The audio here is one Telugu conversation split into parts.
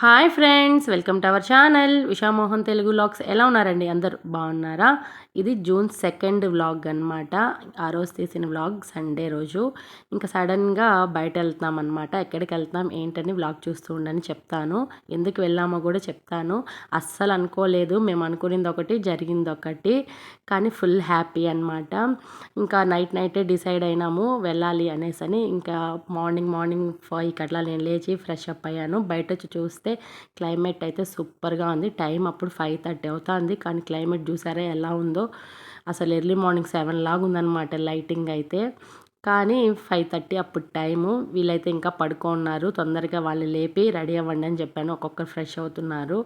Hi friends, welcome to our channel Ushamohan Telugu vlogs. ఎలా ఉన్నారండి? అందరూ బాగున్నారా? ఇది జూన్ 2 వ్లాగ్ అనమాట. ఆ రోజు తీసిన వ్లాగ్ సండే రోజు. ఇంకా సడన్గా బయట వెళ్తున్నాం అనమాట. ఎక్కడికి వెళ్తున్నాం ఏంటని వ్లాగ్ చూస్తూ ఉండని చెప్తాను. ఎందుకు వెళ్ళామో కూడా చెప్తాను. అస్సలు అనుకోలేదు, మేము అనుకునేది ఒకటి జరిగింది ఒకటి, కానీ ఫుల్ హ్యాపీ అనమాట. ఇంకా నైటే డిసైడ్ అయినాము వెళ్ళాలి అనేసి. ఇంకా మార్నింగ్ 5కి అట్లా నేను లేచి ఫ్రెష్ అప్ అయ్యాను. బయట వచ్చి చూస్తే క్లైమేట్ అయితే సూపర్గా ఉంది. టైం అప్పుడు 5:30 అవుతుంది, కానీ క్లైమేట్ చూసారా ఎలా ఉందో. అసలు ఎర్లీ మార్నింగ్ 7 లాగా ఉందన్నమాట లైటింగ్ అయితే. కానీ 5:30 అప్పుడు టైము. వీళ్ళైతే ఇంకా పడుకున్నారు. తొందరగా వాళ్ళు లేపి రెడీ అవ్వండి అని చెప్పాను. ఒక్కొక్కరు ఫ్రెష్ అవుతున్నారు.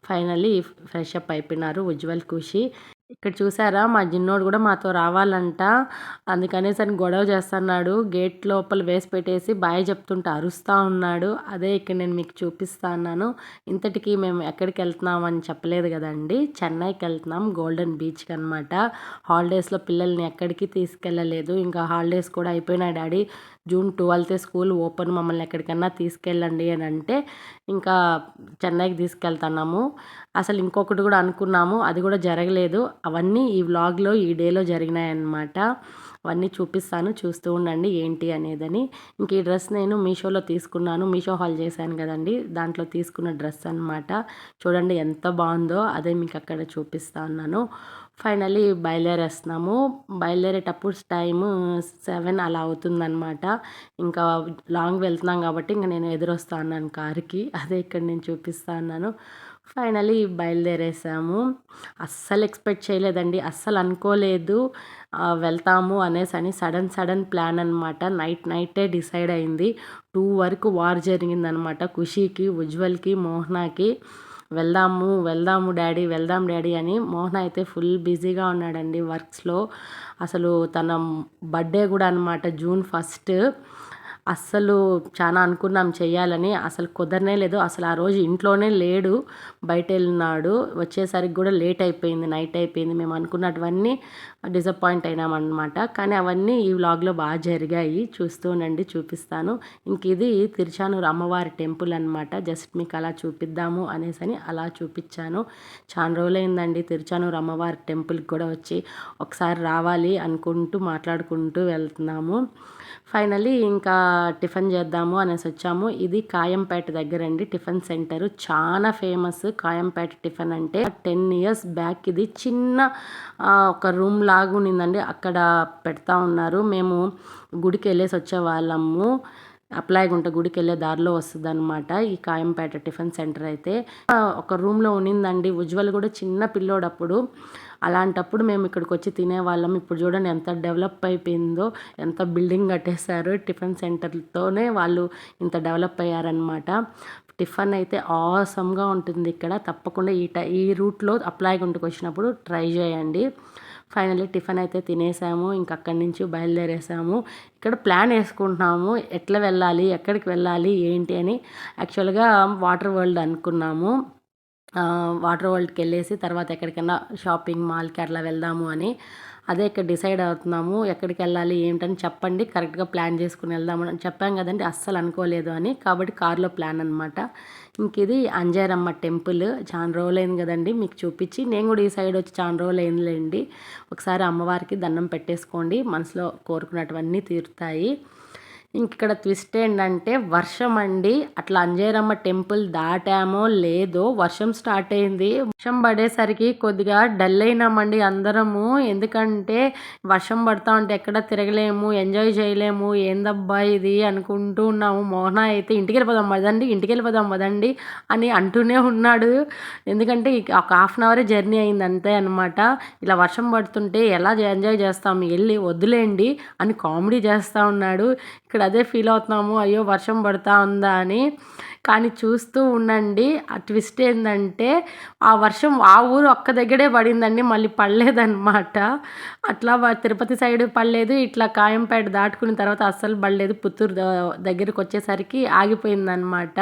ఫైనల్లీ ఫ్రెష్ అప్ అయిపోయినారు ఉజ్వల్, ఖుషి. ఇక్కడ చూసారా, మా జిన్నోడు కూడా మాతో రావాలంట. అందుకనేసరి గొడవ చేస్తున్నాడు. గేట్ లోపల వేసి పెట్టేసి బాయ్ చెప్తుంటే అరుస్తూ ఉన్నాడు. అదే ఇక్కడ నేను మీకు చూపిస్తా ఉన్నాను. ఇంతటికి మేము ఎక్కడికి వెళ్తున్నామని చెప్పలేదు కదండి. చెన్నైకి వెళ్తున్నాం, గోల్డెన్ బీచ్కి అనమాట. హాలిడేస్లో పిల్లల్ని ఎక్కడికి తీసుకెళ్ళలేదు. ఇంకా హాలిడేస్ కూడా అయిపోయినాయి డాడీ, జూన్ 12 స్కూల్ ఓపెన్, మమ్మల్ని ఎక్కడికన్నా తీసుకెళ్ళండి అని అంటే ఇంకా చెన్నైకి తీసుకెళ్తున్నాము. అసలు ఇంకొకటి కూడా అనుకున్నాము, అది కూడా జరగలేదు. అవన్నీ ఈ వ్లాగ్లో ఈ డేలో జరిగినాయన్నమాట. అవన్నీ చూపిస్తాను, చూస్తూ ఉండండి ఏంటి అనేదని. ఇంక ఈ డ్రెస్ నేను మీషోలో తీసుకున్నాను. మీషో హాల్ చేశాను కదండి, దాంట్లో తీసుకున్న డ్రెస్ అనమాట. చూడండి ఎంత బాగుందో, అదే మీకు అక్కడ చూపిస్తా ఉన్నాను. ఫైనలీ బయలుదేరేస్తున్నాము. బయలుదేరేటప్పుడు టైము 7 అలా అవుతుందన్నమాట. ఇంకా లాంగ్ వెళ్తున్నాం కాబట్టి ఇంకా నేను ఎదురొస్తా అన్నాను కారుకి, అదే ఇక్కడ నేను చూపిస్తా ఉన్నాను. ఫైనలీ బయలుదేరేసాము. అస్సలు ఎక్స్పెక్ట్ చేయలేదండి, అస్సలు అనుకోలేదు వెళ్తాము అనేసి. సడన్ ప్లాన్ అనమాట. నైటే డిసైడ్ అయింది. 2 వరకు వార్ జరిగిందనమాట. ఖుషీకి, ఉజ్వల్కి, మోహనాకి. వెళ్దాము డాడీ, వెళ్దాం డాడీ అని. మోహన అయితే ఫుల్ బిజీగా ఉన్నాడండి వర్క్స్లో. అసలు తన బర్త్డే కూడా అనమాట, జూన్ 1. అస్సలు చాలా అనుకున్నాం చెయ్యాలని, అసలు కుదరనే లేదు. అసలు ఆ రోజు ఇంట్లోనే లేడు, బయట వెళ్ళినాడు. వచ్చేసరికి కూడా లేట్ అయిపోయింది, నైట్ అయిపోయింది. మేము అనుకున్నటువన్నీ డిసప్పాయింట్ అయినామన్నమాట. కానీ అవన్నీ ఈ వ్లాగ్లో బాగా జరిగాయి. చూస్తూ ఉండండి, చూపిస్తాను. ఇంక ఇది తిరుచానూరు అమ్మవారి టెంపుల్ అనమాట. జస్ట్ మీకు అలా చూపిద్దాము అనేసి అలా చూపించాను. చాలా రోజులైందండి తిరుచానూరు అమ్మవారి టెంపుల్కి కూడా వచ్చి. ఒకసారి రావాలి అనుకుంటూ మాట్లాడుకుంటూ వెళ్తున్నాము. ఫైనలీ ఇంకా టిఫిన్ చేద్దాము అనేసి వచ్చాము. ఇది కాయంపేట దగ్గర అండి టిఫిన్ సెంటర్. చాలా ఫేమస్ కాయంపేట టిఫిన్ అంటే. 10 years బ్యాక్ ఇది చిన్న ఒక రూమ్ లాగా ఉన్నిందండి, అక్కడ పెడతా ఉన్నారు. మేము గుడికి వెళ్ళేసి వచ్చే వాళ్ళము. అప్లాయగుంట గుడికి వెళ్ళే దారిలో వస్తుంది అనమాట ఈ కాయంపేట టిఫిన్ సెంటర్ అయితే. ఒక రూమ్లో ఉన్నిందండి. ఉజ్వల్ కూడా చిన్న పిల్లోడప్పుడు. అలాంటప్పుడు మేము ఇక్కడికి వచ్చి తినేవాళ్ళం. ఇప్పుడు చూడండి ఎంత డెవలప్ అయిపోయిందో, ఎంత బిల్డింగ్ కట్టేశారు. టిఫిన్ సెంటర్తోనే వాళ్ళు ఇంత డెవలప్ అయ్యారనమాట. టిఫిన్ అయితే ఆసమ్గా ఉంటుంది ఇక్కడ. తప్పకుండా ఈ రూట్లో అప్లాయగుంటకు వచ్చినప్పుడు ట్రై చేయండి. ఫైనల్లీ టిఫిన్ అయితే తినేసాము. ఇంక అక్కడి నుంచి బయలుదేరేసాము. ఇక్కడ ప్లాన్ వేసుకుంటున్నాము, ఎట్లా వెళ్ళాలి, ఎక్కడికి వెళ్ళాలి ఏంటి అని. యాక్చువల్గా వాటర్ వరల్డ్ అనుకున్నాము. వాటర్ వరల్డ్కి వెళ్ళేసి తర్వాత ఎక్కడికైనా షాపింగ్ మాల్కి అట్లా వెళ్దాము అని. అదే ఇక్కడ డిసైడ్ అవుతున్నాము, ఎక్కడికి వెళ్ళాలి ఏంటని చెప్పండి, కరెక్ట్గా ప్లాన్ చేసుకుని వెళ్దామని చెప్పాం కదండి. అస్సలు అనుకోలేదు అని, కాబట్టి కారులో ప్లాన్ అనమాట. ఇంక ఇది అంజేరమ్మ టెంపుల్. చాలా రోజులైంది కదండి మీకు చూపించి. నేను కూడా ఈ సైడ్ వచ్చి చాలా రోజులైందిలేండి. ఒకసారి అమ్మవారికి దండం పెట్టేసుకోండి, మనసులో కోరుకున్నటువన్నీ తీరుతాయి. ఇక్కడ ట్విస్ట్ ఏంటంటే వర్షం అండి. అట్లా అంజేరమ్మ టెంపుల్ దాటామో లేదో వర్షం స్టార్ట్ అయింది. వర్షం పడేసరికి కొద్దిగా డల్ అయినామండి అందరము. ఎందుకంటే వర్షం పడతా ఉంటే ఎక్కడ తిరగలేము, ఎంజాయ్ చేయలేము, ఏందబ్బా ఇది అనుకుంటూ ఉన్నాము. మోహన అయితే ఇంటికి వెళ్ళిపోదాం వదండి అని అంటూనే ఉన్నాడు. ఎందుకంటే ఒక 1/2 hour జర్నీ అయింది అంతే అనమాట. ఇలా వర్షం పడుతుంటే ఎలా ఎంజాయ్ చేస్తాము, వెళ్ళి వద్దులేండి అని కామెడీ చేస్తూ ఉన్నాడు. ఇక్కడ అదే ఫీల్ అవుతున్నాము, అయ్యో వర్షం పడుతూ ఉందా అని. కానీ చూస్తూ ఉండండి, ఆ ట్విస్ట్ ఏంటంటే ఆ వర్షం ఆ ఊరు ఒక్క దగ్గరే పడిందండి, మళ్ళీ పడలేదన్నమాట. అట్లా తిరుపతి సైడ్ పడలేదు, ఇట్లా కాయంపేట దాటుకున్న తర్వాత అస్సలు పడలేదు. పుత్తూరు దగ్గరికి వచ్చేసరికి ఆగిపోయిందనమాట.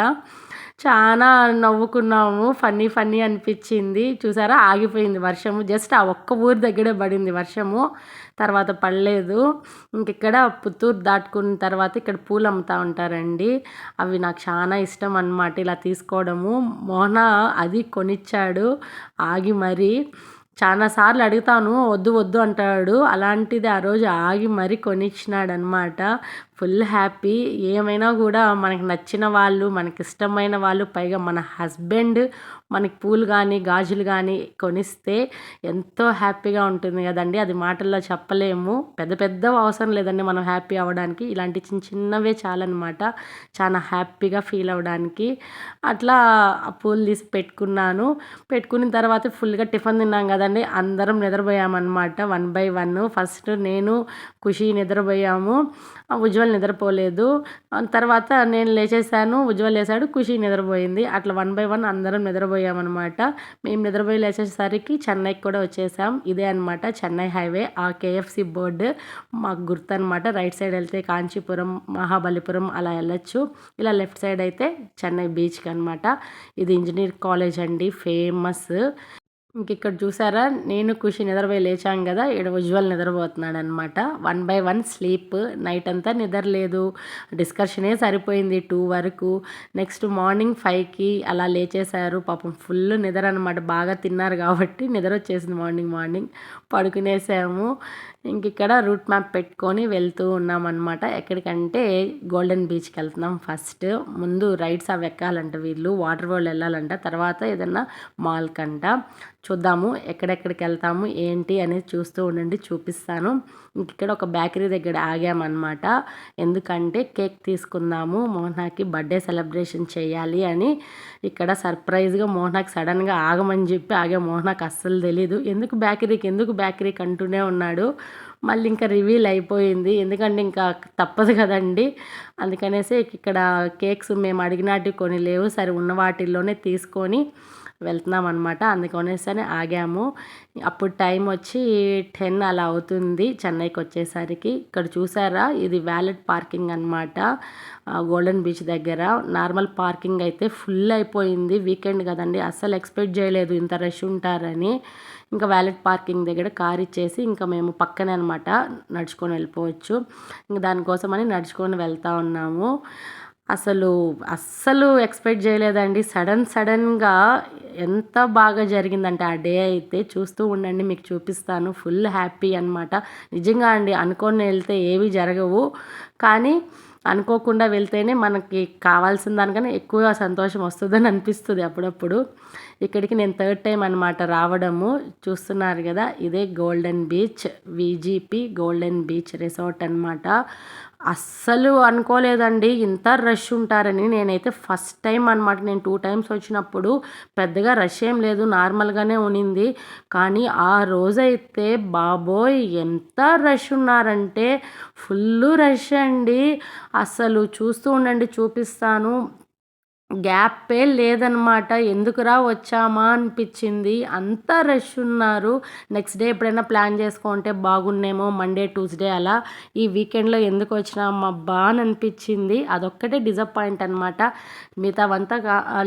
చాలా నవ్వుకున్నాము. ఫన్నీ ఫన్నీ అనిపిచ్చింది. చూసారా ఆగిపోయింది వర్షము. జస్ట్ ఆ ఒక్క ఊరి దగ్గరే పడింది వర్షము. తర్వాత పడలేదు. ఇంకిక్కడ పుత్తూరు దాటుకున్న తర్వాత ఇక్కడ పూలు అమ్ముతా ఉంటారండి. అవి నాకు చాలా ఇష్టం అన్నమాట ఇలా తీసుకోవడము. మోహన అది కొనిచ్చాడు ఆగి మరీ. చాలా సార్లు అడుగుతాను వద్దు వద్దు అంటాడు. అలాంటిది ఆ రోజు ఆగి మరీ కొనిచ్చినాడనమాట. Full happy. ఏమైనా కూడా మనకి నచ్చిన వాళ్ళు, మనకి ఇష్టమైన వాళ్ళు, పైగా మన హస్బెండ్ మనకి పూలు కానీ గాజులు కానీ కొనిస్తే ఎంతో హ్యాపీగా ఉంటుంది కదండి. అది మాటల్లో చెప్పలేము. పెద్ద పెద్ద అవసరం లేదండి మనం హ్యాపీ అవ్వడానికి. ఇలాంటి చిన్న చిన్నవే చాలన్నమాట చాలా హ్యాపీగా ఫీల్ అవ్వడానికి. అట్లా ఆ పూలు తీసి పెట్టుకున్నాను. పెట్టుకున్న తర్వాత ఫుల్గా టిఫిన్ తిన్నాం కదండి. అందరం నిద్రపోయామన్నమాట 1 by 1. ఫస్ట్ నేను ఖుషి నిద్రపోయాము. ఉజ్వల్ నిద్రపోలేదు. తర్వాత నేను లేచేసాను, ఉజ్వల్ లేసాడు, ఖుషి నిద్రపోయింది. అట్లా 1 by 1 అందరం నిద్రపోయామన్నమాట. మేము నిద్రపోయి లేచేసరికి చెన్నైకి కూడా వచ్చేసాం. ఇదే అనమాట చెన్నై హైవే. ఆ కేఎఫ్సి బోర్డు మాకు గుర్తు అనమాట. రైట్ సైడ్ వెళ్తే కాంచీపురం, మహాబలిపురం అలా వెళ్ళొచ్చు. ఇలా లెఫ్ట్ సైడ్ అయితే చెన్నై బీచ్కి అనమాట. ఇది ఇంజనీర్ కాలేజ్ అండి, ఫేమస్. ఇక్కడ చూసారా నేను ఖుషి నిద్రపోయి లేచాం కదా, ఇక్కడ ఉజ్వల్ నిద్రపోతున్నాడు అనమాట. 1 by 1 స్లీప్. నైట్ అంతా నిద్ర లేదు, డిస్కషనే సరిపోయింది 2 వరకు. నెక్స్ట్ మార్నింగ్ 5కి అలా లేచేశారు. పాపం ఫుల్ నిద్ర అనమాట. బాగా తిన్నారు కాబట్టి నిద్ర వచ్చేసింది. మార్నింగ్ పడుకునేసాము. ఇక్కడ రూట్ మ్యాప్ పెట్టుకొని వెళ్తూ ఉన్నామన్నమాట. ఎక్కడికంటే గోల్డెన్ బీచ్కి వెళ్తున్నాం. ఫస్ట్ ముందు రైడ్స్ అవి ఎక్కాలంట వీళ్ళు, వాటర్ వరల్డ్ వెళ్ళాలంట, తర్వాత ఏదన్నా మాల్ కంట. చూద్దాము ఎక్కడెక్కడికి వెళ్తాము ఏంటి అనేది చూస్తూ ఉండండి, చూపిస్తాను. ఇక్కడ ఒక బేకరీ దగ్గర ఆగామన్నమాట. ఎందుకంటే కేక్ తీసుకుందాము, మోహనాకి బర్త్డే సెలబ్రేషన్ చేయాలి అని. ఇక్కడ సర్ప్రైజ్గా మోహనాకి సడన్గా ఆగమని చెప్పి ఆగే. మోహనాకి అస్సలు తెలీదు ఎందుకు బేకరీకి అంటూనే ఉన్నాడు. మళ్ళీ ఇంకా రివీల్ అయిపోయింది. ఎందుకంటే ఇంకా తప్పదు కదండి. అందుకనేసి ఇక్కడ కేక్స్ మేము అడిగినట్టు కొన్ని లేవు, సరే ఉన్న వాటిల్లోనే తీసుకొని వెళ్తున్నాం అనమాట. అందుకనేసరి ఆగాము. అప్పుడు టైం వచ్చి 10 అలా అవుతుంది చెన్నైకి వచ్చేసరికి. ఇక్కడ చూసారా ఇది వ్యాలెట్ పార్కింగ్ అనమాట. గోల్డెన్ బీచ్ దగ్గర నార్మల్ పార్కింగ్ అయితే ఫుల్ అయిపోయింది. వీకెండ్ కదండి, అస్సలు ఎక్స్పెక్ట్ చేయలేదు ఇంత రష్ ఉంటారని. ఇంకా వ్యాలెట్ పార్కింగ్ దగ్గర కార్ ఇచ్చేసి ఇంకా మేము పక్కనే అనమాట నడుచుకొని వెళ్ళిపోవచ్చు. ఇంకా దానికోసమని నడుచుకొని వెళ్తూ ఉన్నాము. అస్సలు ఎక్స్పెక్ట్ చేయలేదండి. సడన్గా ఎంత బాగా జరిగిందంటే ఆ డే అయితే చూస్తూ ఉండండి, మీకు చూపిస్తాను. ఫుల్ హ్యాపీ అనమాట. నిజంగా అండి, అనుకొని వెళ్తే ఏవి జరగవు, కానీ అనుకోకుండా వెళ్తేనే మనకి కావాల్సిన దానికన్నా ఎక్కువ సంతోషం వస్తుందని అనిపిస్తుంది అప్పుడప్పుడు. ఇక్కడికి నేను 3rd టైం అనమాట రావడము. చూస్తున్నారు కదా, ఇదే golden beach, VGP golden beach resort అనమాట. అస్సలు అనుకోలేదండి ఇంత రష్ ఉంటారని. నేనైతే ఫస్ట్ టైం అనమాట. నేను 2 టైమ్స్ వచ్చినప్పుడు పెద్దగా రష్ ఏం లేదు, నార్మల్గానే ఉనింది. కానీ ఆ రోజైతే బాబోయ్ ఎంత రష్ ఉన్నారంటే ఫుల్ రష్ అండి. అస్సలు చూస్తూ ఉండండి, చూపిస్తాను. గ్యాపే లేదనమాట. ఎందుకురా వచ్చామా అనిపించింది, అంత రష్ ఉన్నారు. నెక్స్ట్ డే ఎప్పుడైనా ప్లాన్ చేసుకుంటే బాగున్నేమో, మండే ట్యూస్డే అలా. ఈ వీకెండ్లో ఎందుకు వచ్చినామబ్బా అని అనిపించింది. అదొక్కటే డిసప్పాయింట్ అనమాట. మిగతావంతా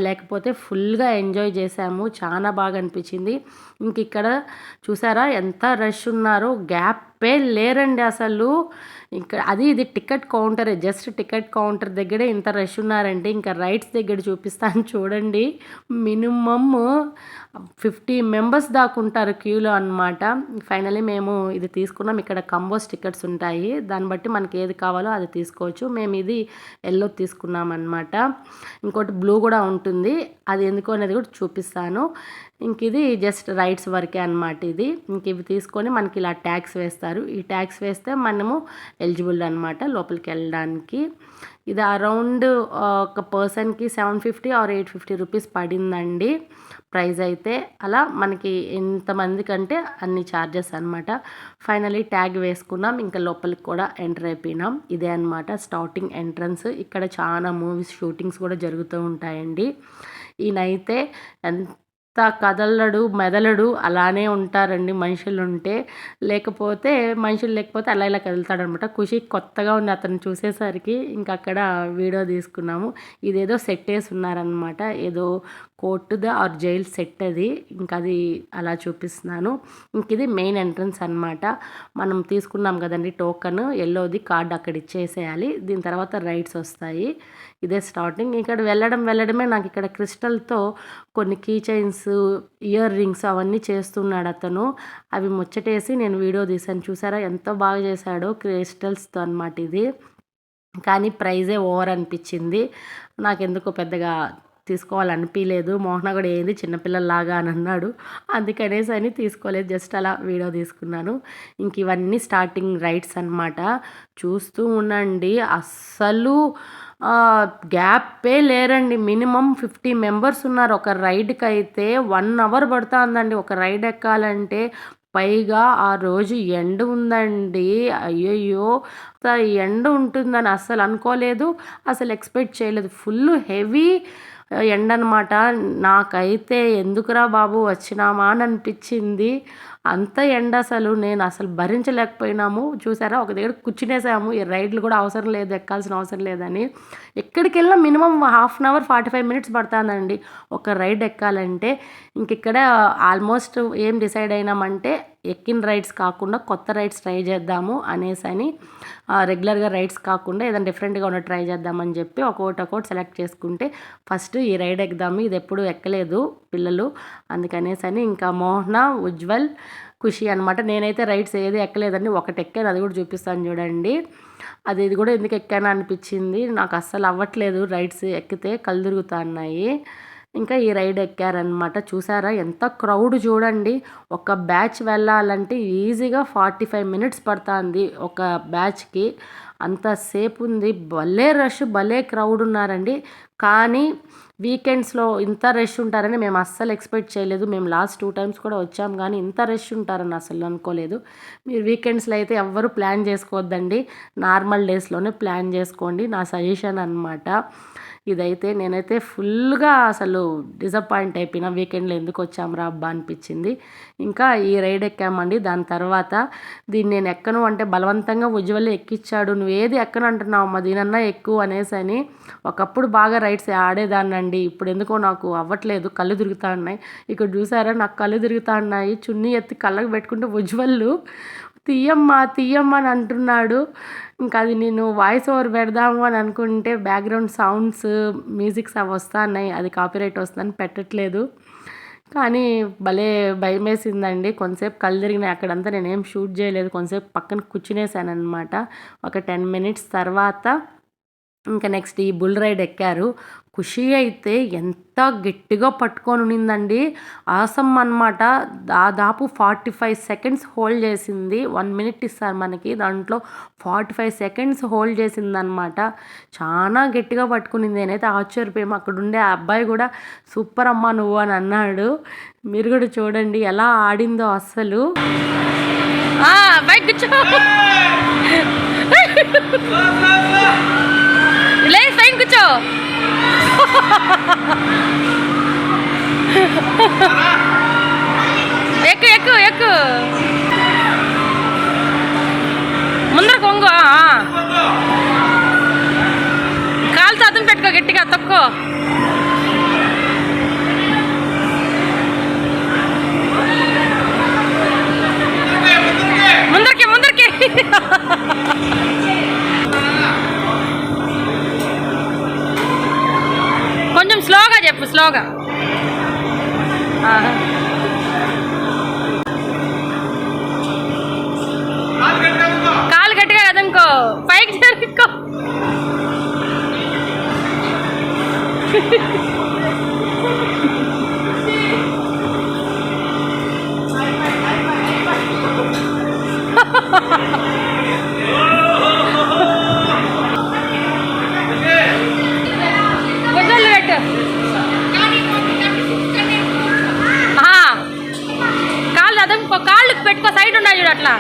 లేకపోతే ఫుల్గా ఎంజాయ్ చేసాము, చాలా బాగా అనిపించింది. ఇక్కడ చూసారా ఎంత రష్ ఉన్నారో, గ్యాపే లేరండి అసలు. ఇది టికెట్ కౌంటరే, జస్ట్ టికెట్ కౌంటర్ దగ్గరే ఇంత రష్ ఉన్నారంటే ఇంకా రైడ్స్ దగ్గర చూపిస్తాను చూడండి. మినిమమ్ 50 మెంబర్స్ దాకా ఉంటారు క్యూలో అనమాట. ఫైనలీ మేము ఇది తీసుకున్నాం. ఇక్కడ కంబోస్ టికెట్స్ ఉంటాయి, దాన్ని బట్టి మనకి ఏది కావాలో అది తీసుకోవచ్చు. మేము ఇది ఎల్లో తీసుకున్నాం అనమాట. ఇంకోటి బ్లూ కూడా ఉంటుంది, అది ఎందుకు అనేది కూడా చూపిస్తాను. ఇది జస్ట్ రైడ్స్ వరకే అనమాట. ఇవి తీసుకొని మనకి ఇలా ట్యాక్స్ వేస్తారు. ఈ ట్యాక్స్ వేస్తే మనము ఎలిజిబుల్ అనమాట లోపలికి వెళ్ళడానికి. ఇది అరౌండ్ ఒక పర్సన్కి 750 ఆర్ 850 రూపీస్ పడిందండి ప్రైస్ అయితే. అలా మనకి ఎంతమంది కంటే అన్ని ఛార్జెస్ అనమాట. ఫైనలీ ట్యాగ్ వేసుకున్నాం, ఇంకా లోపలికి కూడా ఎంటర్ అయిపోయినాం. ఇదే అనమాట స్టార్టింగ్ ఎంట్రన్స్. ఇక్కడ చాలా మూవీస్ షూటింగ్స్ కూడా జరుగుతూ ఉంటాయండి. ఈయనైతే ఎంత కదలడు మెదలడు అలానే ఉంటారండి మనుషులు ఉంటే. లేకపోతే మనుషులు లేకపోతే అలా ఇలా కదులుతాడనమాట. ఖుషి కొత్తగా ఉంది అతను చూసేసరికి. ఇంక అక్కడ వీడియో తీసుకున్నాము. ఇదేదో సెట్ వేసి ఉన్నారనమాట. ఏదో కోర్టుది ఆర్ జైల్ సెట్ అది. ఇంక అది అలా చూపిస్తున్నాను. ఇంక ఇది మెయిన్ ఎంట్రన్స్ అనమాట. మనం తీసుకున్నాం కదండి టోకన్ ఎల్లోది కార్డ్ అక్కడ ఇచ్చేసేయాలి. దీని తర్వాత రైడ్స్ వస్తాయి. ఇదే స్టార్టింగ్. ఇక్కడ వెళ్ళడమే నాకు ఇక్కడ క్రిస్టల్తో కొన్ని కీ చైన్స్, ఇయర్ రింగ్స్ అవన్నీ చేస్తున్నాడు అతను. అవి ముచ్చటేసి నేను వీడియో తీశాను. చూసారా ఎంత బాగా చేశాడో క్రిస్టల్స్తో అనమాట ఇది. కానీ ప్రైజే ఓవర్ అనిపించింది. నాకెందుకో పెద్దగా తీసుకోవాలనిపించలేదు. మోహన కూడా ఏంది చిన్నపిల్లల్లాగా అని అన్నాడు. అందుకనేసి అని తీసుకోలేదు. జస్ట్ అలా వీడియో తీసుకున్నాను. ఇంక ఇవన్నీ స్టార్టింగ్ రైడ్స్ అనమాట. చూస్తూ ఉండండి. అస్సలు గ్యాపే లేరండి. మినిమం 50 మెంబర్స్ ఉన్నారు. ఒక రైడ్కి అయితే 1 అవర్ పడుతుందండి ఒక రైడ్ ఎక్కాలంటే. పైగా ఆ రోజు ఎండ ఉందండి. అయ్యయ్యో! ఎండ ఉంటుందని అస్సలు అనుకోలేదు. అసలు ఎక్స్పెక్ట్ చేయలేదు. ఫుల్ హెవీ ఎండ అనమాట. నాకైతే ఎందుకురా బాబు వచ్చినామా అని అనిపించింది. అంత ఎండ నేను అసలు భరించలేకపోయినాము. చూసారా ఒక దగ్గర కూర్చునేసాము. ఈ రైడ్లు కూడా అవసరం లేదు, ఎక్కాల్సిన అవసరం లేదని. ఎక్కడికి వెళ్ళినా మినిమం 1/2 అవర్ 45 మినిట్స్ పడుతుందండి ఒక రైడ్ ఎక్కాలంటే. ఇంక ఇక్కడ ఆల్మోస్ట్ ఏం డిసైడ్ అయినామంటే ఎక్కిన రైడ్స్ కాకుండా కొత్త రైడ్స్ ట్రై చేద్దాము అనేసి రెగ్యులర్గా రైడ్స్ కాకుండా ఏదైనా డిఫరెంట్గా ఉన్న ట్రై చేద్దామని చెప్పి ఒక్కొక్కటి సెలెక్ట్ చేసుకుంటే ఫస్ట్ ఈ రైడ్ ఎక్కుదాము. ఇది ఎప్పుడు ఎక్కలేదు పిల్లలు, అందుకనేసి ఇంకా మోహన, ఉజ్వల్, ఖుషి అనమాట. నేనైతే రైడ్స్ ఏది ఎక్కలేదండి. ఒకటి ఎక్కాను, అది కూడా చూపిస్తాను చూడండి. ఇది కూడా ఎందుకు ఎక్కాను అనిపించింది. నాకు అస్సలు అవ్వట్లేదు రైడ్స్ ఎక్కితే, కళ్ళు తిరుగుతా ఉన్నాయి. ఇంకా ఈ రైడ్ ఎక్కారనమాట. చూసారా ఎంత క్రౌడ్ చూడండి. ఒక బ్యాచ్ వెళ్ళాలంటే ఈజీగా 45 మినిట్స్ పడుతుంది ఒక బ్యాచ్కి. అంతసేపు ఉంది. భలే రష్, భలే క్రౌడ్ ఉన్నారండి. కానీ వీకెండ్స్లో ఇంత రష్ ఉంటారని మేము అస్సలు ఎక్స్పెక్ట్ చేయలేదు. మేము లాస్ట్ 2 టైమ్స్ కూడా వచ్చాం, కానీ ఇంత రష్ ఉంటారని అసలు అనుకోలేదు. మీరు వీకెండ్స్లో అయితే ఎవ్వరూ ప్లాన్ చేసుకోవద్దండి. నార్మల్ డేస్లోనే ప్లాన్ చేసుకోండి, నా సజెషన్ అనమాట. ఇదైతే నేనైతే ఫుల్గా అసలు డిసప్పాయింట్ అయిపోయినా. వీకెండ్లో ఎందుకు వచ్చాము రా అబ్బా అనిపించింది. ఇంకా ఈ రైడ్ ఎక్కామండి. దాని తర్వాత దీన్ని నేను ఎక్కను అంటే బలవంతంగా ఉజ్వల్ ఎక్కిచ్చాడు. నువ్వు ఏది ఎక్కను అంటున్నావు అమ్మ, దీనన్నా ఎక్కువ అనేసి. ఒకప్పుడు బాగా రైడ్స్ ఆడేదాన్నండి. ఇప్పుడు ఎందుకో నాకు అవ్వట్లేదు, కళ్ళు తిరుగుతూ ఉన్నాయి. ఇక్కడ చూసారా నాకు కళ్ళు తిరుగుతూ ఉన్నాయి. చున్నీ ఎత్తి కళ్ళకు పెట్టుకుంటే ఉజ్వల్ తీయమ్మా అని అంటున్నాడు. ఇంకా అది నేను వాయిస్ ఓవర్ పెడదాము అని అనుకుంటే బ్యాక్గ్రౌండ్ సౌండ్స్, మ్యూజిక్స్ అవి వస్తున్నాయి. అది కాపీరైట్ వస్తుందని పెట్టట్లేదు. కానీ భలే భయం వేసిందండి. కొంతసేపు కళ్ళు తిరిగినాయి. అక్కడంతా నేనేం షూట్ చేయలేదు. కొంతసేపు పక్కన కూర్చునేసాను అనమాట. ఒక 10 మినిట్స్ తర్వాత ఇంకా నెక్స్ట్ ఈ బుల్ రైడ్ ఎక్కారు. ఖుషి అయితే ఎంత గట్టిగా పట్టుకొని ఉన్నిందండి. ఆసం అనమాట. దాదాపు 45 సెకండ్స్ హోల్డ్ చేసింది. 1 మినిట్ ఇస్తారు మనకి, దాంట్లో 45 సెకండ్స్ హోల్డ్ చేసిందనమాట. చాలా గట్టిగా పట్టుకునింది. నేనైతే ఆశ్చర్యపోయాము. అక్కడ ఉండే ఆ అబ్బాయి కూడా సూపర్ అమ్మా నువ్వు అని అన్నాడు. మీరు కూడా చూడండి ఎలా ఆడిందో అస్సలు. బైక్ లే పైన కూర్చో. ఎక్కు ఎక్కు ఎక్కు, ముందర కొంగు. కాలు అదును పెట్టుకో, గట్టిగా తక్కువ. ముందరికి కొంచెం స్లోగా చెప్పు, స్లోగా. కాలు గట్టిగా కదనుకో, పైకి జరుపుకో. కాళ్ళు అదనుకో, కాళ్ళు పెట్టుకో, సైడ్ ఉన్నాయి చూడు అట్లా.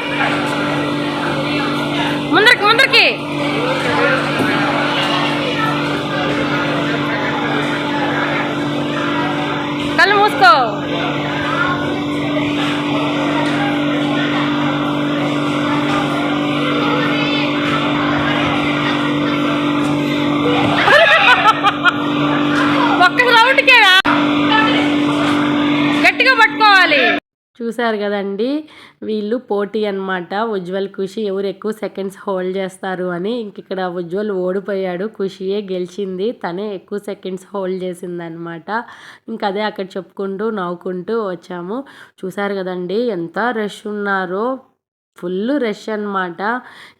ముందరికి కళ్ళు మూసుకో. చూసారు కదండి, వీళ్ళు పోటీ అనమాట. ఉజ్వల్ ఖుషి ఎవరు ఎక్కువ సెకండ్స్ హోల్డ్ చేస్తారు అని. ఇక్కడ ఉజ్వల్ ఓడిపోయాడు, ఖుషియే గెలిచింది, తనే ఎక్కువ సెకండ్స్ హోల్డ్ చేసిందనమాట. అదే అక్కడ చెప్పుకుంటూ నవ్వుకుంటూ వచ్చాము. చూసారు కదండి ఎంత రష్ ఉన్నారో, ఫుల్ రష్ అనమాట.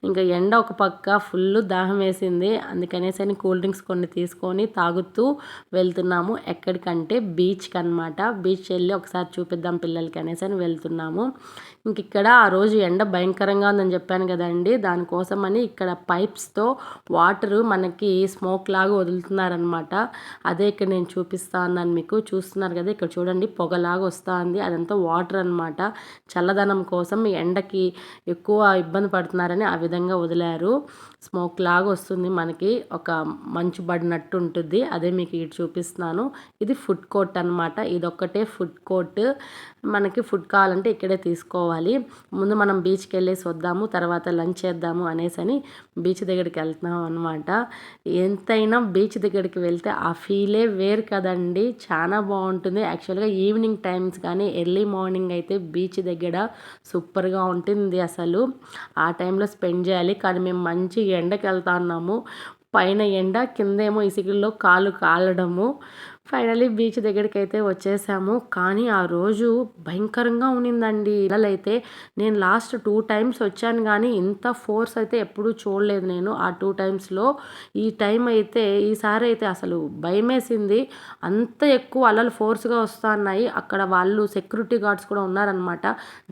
ఇంకా ఎండ ఒక పక్క, ఫుల్ దాహం వేసింది. అందుకనేసని కూల్ డ్రింక్స్ కొన్ని తీసుకొని తాగుతూ వెళ్తున్నాము. ఎక్కడికంటే బీచ్కి అనమాట. బీచ్ వెళ్ళి ఒకసారి చూపిద్దాం పిల్లలకి అనేసని వెళ్తున్నాము. ఇక్కడ ఆ రోజు ఎండ భయంకరంగా ఉందని చెప్పాను కదండి, దానికోసమని ఇక్కడ పైప్స్తో వాటరు మనకి స్మోక్ లాగా వదులుతున్నారనమాట. అదే ఇక్కడ నేను చూపిస్తా ఉన్నాను మీకు. చూస్తున్నారు కదా, ఇక్కడ చూడండి పొగలాగా వస్తూ ఉంది, అదంతా వాటర్ అనమాట. చల్లదనం కోసం ఎండకి ఎక్కువ ఇబ్బంది పడుతున్నారని ఆ విధంగా వదిలారు. స్మోక్ లాగా వస్తుంది, మనకి ఒక మంచు పడినట్టు ఉంటుంది. అదే మీకు ఇటు చూపిస్తున్నాను. ఇది ఫుడ్ కోర్ట్ అనమాట. ఇదొక్కటే ఫుడ్ కోర్ట్. మనకి ఫుడ్ కావాలంటే ఇక్కడే తీసుకోవాలి. ముందు మనం బీచ్కి వెళ్ళేసి వద్దాము, తర్వాత లంచ్ చేద్దాము అనేసని బీచ్ దగ్గరికి వెళ్తున్నాం అనమాట. ఎంతైనా బీచ్ దగ్గరికి వెళ్తే ఆ ఫీలే వేరు కదండి, చాలా బాగుంటుంది. యాక్చువల్గా ఈవినింగ్ టైమ్స్ కానీ ఎర్లీ మార్నింగ్ అయితే బీచ్ దగ్గర సూపర్గా ఉంటుంది. అసలు ఆ టైంలో స్పెండ్ చేయాలి. కానీ మేము మంచి ఎండకి వెళ్తా ఉన్నాము. పైన ఎండ, కిందేమో ఇసుకల్లో కాలు కాలడము. ఫైనలీ బీచ్ దగ్గరికి అయితే వచ్చేసాము. కానీ ఆ రోజు భయంకరంగా ఉన్నిందండి. పిల్లలైతే, నేను లాస్ట్ 2 టైమ్స్ వచ్చాను కానీ ఇంత ఫోర్స్ అయితే ఎప్పుడూ చూడలేదు నేను ఆ 2 టైమ్స్లో. ఈ టైం అయితే, ఈసారి అయితే అసలు భయమేసింది. అంత ఎక్కువ అలలు ఫోర్స్గా వస్తున్నాయి. అక్కడ వాళ్ళు సెక్యూరిటీ గార్డ్స్ కూడా ఉన్నారనమాట.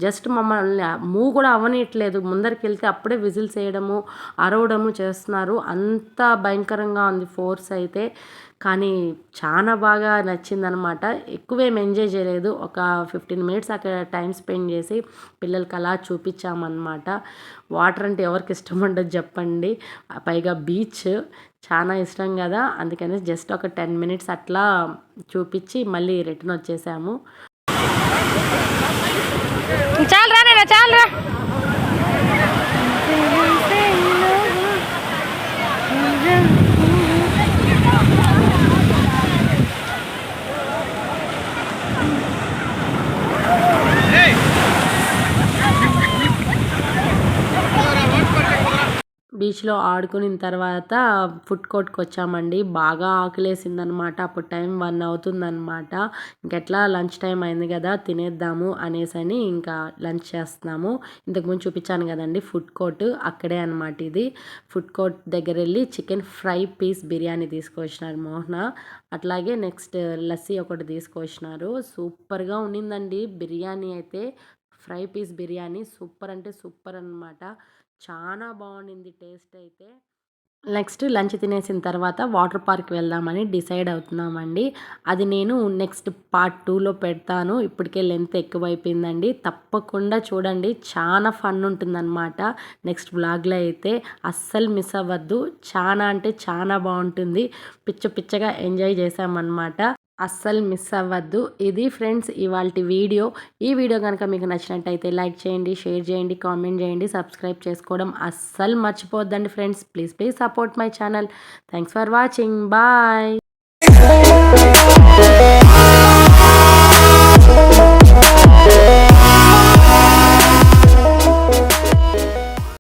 జస్ట్ మమ్మల్ని మూవ్ కూడా అవ్వనీయట్లేదు. ముందరికి వెళ్తే అప్పుడే విజిల్స్ వేయడము, అరవడము చేస్తున్నారు. అంత భయంకరంగా ఉంది ఫోర్స్ అయితే. కానీ చాలా బాగా నచ్చిందనమాట. ఎక్కువేం ఎంజాయ్ చేయలేదు. ఒక 15 మినిట్స్ అక్కడ టైం స్పెండ్ చేసి పిల్లలకి అలా చూపించామన్నమాట. వాటర్ అంటే ఎవరికి ఇష్టం ఉండదు చెప్పండి, పైగా బీచ్ చాలా ఇష్టం కదా. అందుకని జస్ట్ ఒక 10 మినిట్స్ అట్లా చూపించి మళ్ళీ రిటర్న్ వచ్చేసాము. చాలు రా. బీచ్లో ఆడుకున్న తర్వాత ఫుడ్ కోర్ట్కి వచ్చామండి. బాగా ఆకలేసిందనమాట. అప్పుడు టైం 1 అవుతుందనమాట. ఇంకెట్లా లంచ్ టైం అయింది కదా, తినేద్దాము అనేసని ఇంకా లంచ్ చేస్తున్నాము. ఇంతకుముందు చూపించాను కదండి ఫుడ్ కోర్ట్, అక్కడే అనమాట ఇది. ఫుడ్ కోర్ట్ దగ్గర వెళ్ళి చికెన్ ఫ్రై పీస్ బిర్యానీ తీసుకొచ్చినారు మోహన. అట్లాగే నెక్స్ట్ లస్సీ ఒకటి తీసుకొచ్చినారు. సూపర్గా ఉన్నిందండి బిర్యానీ అయితే. ఫ్రై పీస్ బిర్యానీ సూపర్ అంటే సూపర్ అనమాట. చాలా బాగుండింది టేస్ట్ అయితే. నెక్స్ట్ లంచ్ తినేసిన తర్వాత వాటర్ పార్క్ వెళ్దామని డిసైడ్ అవుతున్నామండి. అది నేను నెక్స్ట్ పార్ట్ 2లో పెడతాను. ఇప్పటికే లెంత్ ఎక్కువైపోయిందండి. తప్పకుండా చూడండి, చాలా ఫన్ ఉంటుందన్నమాట. నెక్స్ట్ వ్లాగ్లో అయితే అస్సలు మిస్ అవ్వద్దు. చాలా అంటే చాలా బాగుంటుంది. పిచ్చగా ఎంజాయ్ చేసామన్నమాట. అస్సలు మిస్ అవ్వద్దు. ఇది ఫ్రెండ్స్ ఇవాల్టి వీడియో. ఈ వీడియో కనుక మీకు నచ్చినట్టయితే లైక్ చేయండి, షేర్ చేయండి, కామెంట్ చేయండి, సబ్స్క్రైబ్ చేసుకోవడం అస్సలు మర్చిపోద్దండి friends. Please support my channel. Thanks for watching. Bye.